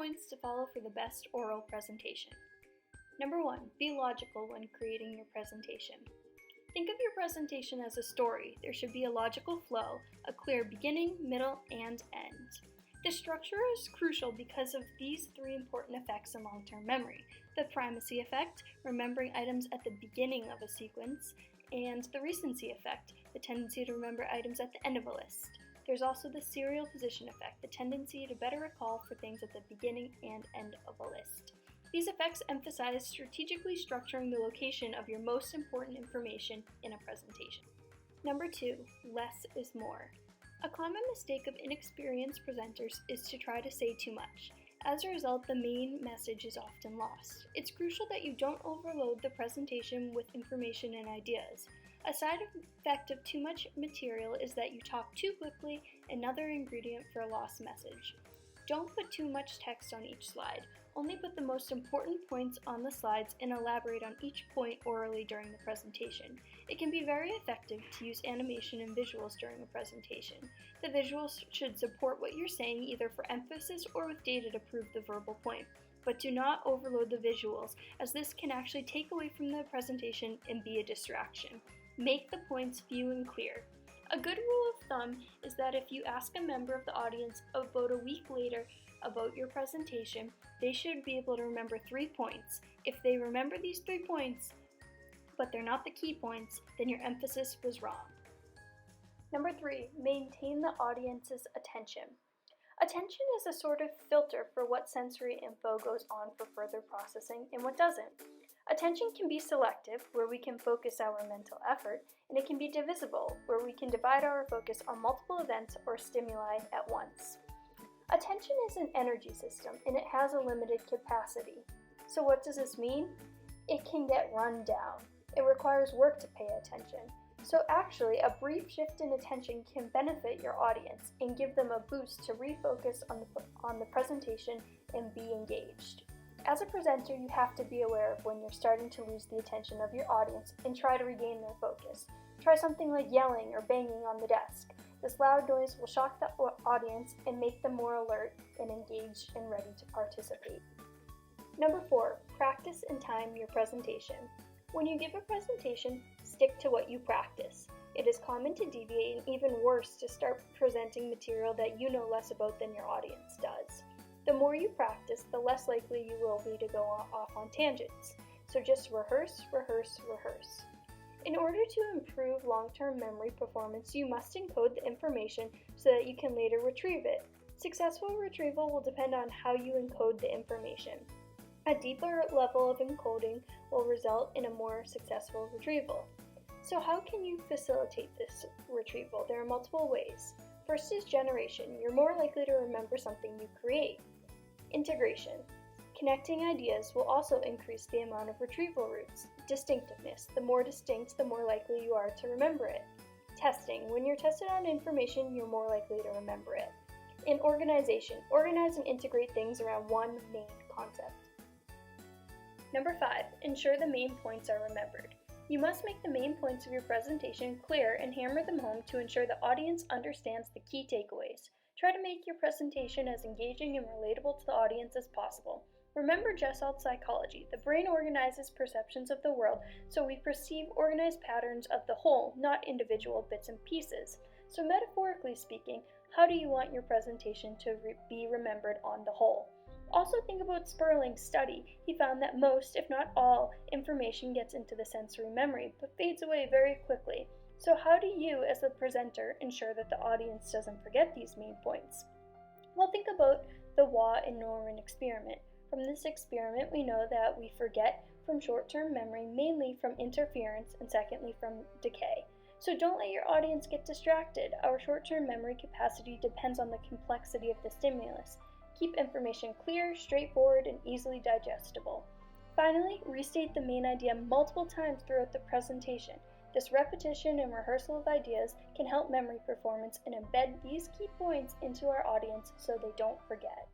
points to follow for the best oral presentation. Number 1, be logical when creating your presentation. Think of your presentation as a story. There should be a logical flow, a clear beginning, middle, and end. The structure is crucial because of these 3 important effects in long-term memory. The primacy effect, remembering items at the beginning of a sequence, and the recency effect, the tendency to remember items at the end of a list. There's also the serial position effect, the tendency to better recall for things at the beginning and end of a list. These effects emphasize strategically structuring the location of your most important information in a presentation. Number 2, less is more. A common mistake of inexperienced presenters is to try to say too much. As a result, the main message is often lost. It's crucial that you don't overload the presentation with information and ideas. A side effect of too much material is that you talk too quickly, another ingredient for a lost message. Don't put too much text on each slide. Only put the most important points on the slides and elaborate on each point orally during the presentation. It can be very effective to use animation and visuals during a presentation. The visuals should support what you're saying either for emphasis or with data to prove the verbal point. But do not overload the visuals, as this can actually take away from the presentation and be a distraction. Make the points few and clear. A good rule of thumb is that if you ask a member of the audience about a week later about your presentation, they should be able to remember 3 points. If they remember these 3 points, but they're not the key points, then your emphasis was wrong. Number 3, maintain the audience's attention. Attention is a sort of filter for what sensory info goes on for further processing and what doesn't. Attention can be selective, where we can focus our mental effort, and it can be divisible, where we can divide our focus on multiple events or stimuli at once. Attention is an energy system, and it has a limited capacity. So what does this mean? It can get run down. It requires work to pay attention. So actually, a brief shift in attention can benefit your audience and give them a boost to refocus on the presentation and be engaged. As a presenter, you have to be aware of when you're starting to lose the attention of your audience and try to regain their focus. Try something like yelling or banging on the desk. This loud noise will shock the audience and make them more alert and engaged and ready to participate. Number 4, practice and time your presentation. When you give a presentation, stick to what you practice. It is common to deviate and even worse to start presenting material that you know less about than your audience does. The more you practice, the less likely you will be to go off on tangents. So just rehearse, rehearse, rehearse. In order to improve long-term memory performance, you must encode the information so that you can later retrieve it. Successful retrieval will depend on how you encode the information. A deeper level of encoding will result in a more successful retrieval. So how can you facilitate this retrieval? There are multiple ways. First is generation. You're more likely to remember something you create. Integration. Connecting ideas will also increase the amount of retrieval routes. Distinctiveness. The more distinct, the more likely you are to remember it. Testing. When you're tested on information, you're more likely to remember it. And organization. Organize and integrate things around one main concept. Number 5, ensure the main points are remembered. You must make the main points of your presentation clear and hammer them home to ensure the audience understands the key takeaways. Try to make your presentation as engaging and relatable to the audience as possible. Remember Gestalt psychology. The brain organizes perceptions of the world, so we perceive organized patterns of the whole, not individual bits and pieces. So metaphorically speaking, how do you want your presentation to be remembered on the whole? Also think about Sperling's study. He found that most, if not all, information gets into the sensory memory, but fades away very quickly. So how do you, as the presenter, ensure that the audience doesn't forget these main points? Well, think about the Waugh and Norman experiment. From this experiment, we know that we forget from short-term memory, mainly from interference, and secondly from decay. So don't let your audience get distracted. Our short-term memory capacity depends on the complexity of the stimulus. Keep information clear, straightforward, and easily digestible. Finally, restate the main idea multiple times throughout the presentation. This repetition and rehearsal of ideas can help memory performance and embed these key points into our audience so they don't forget.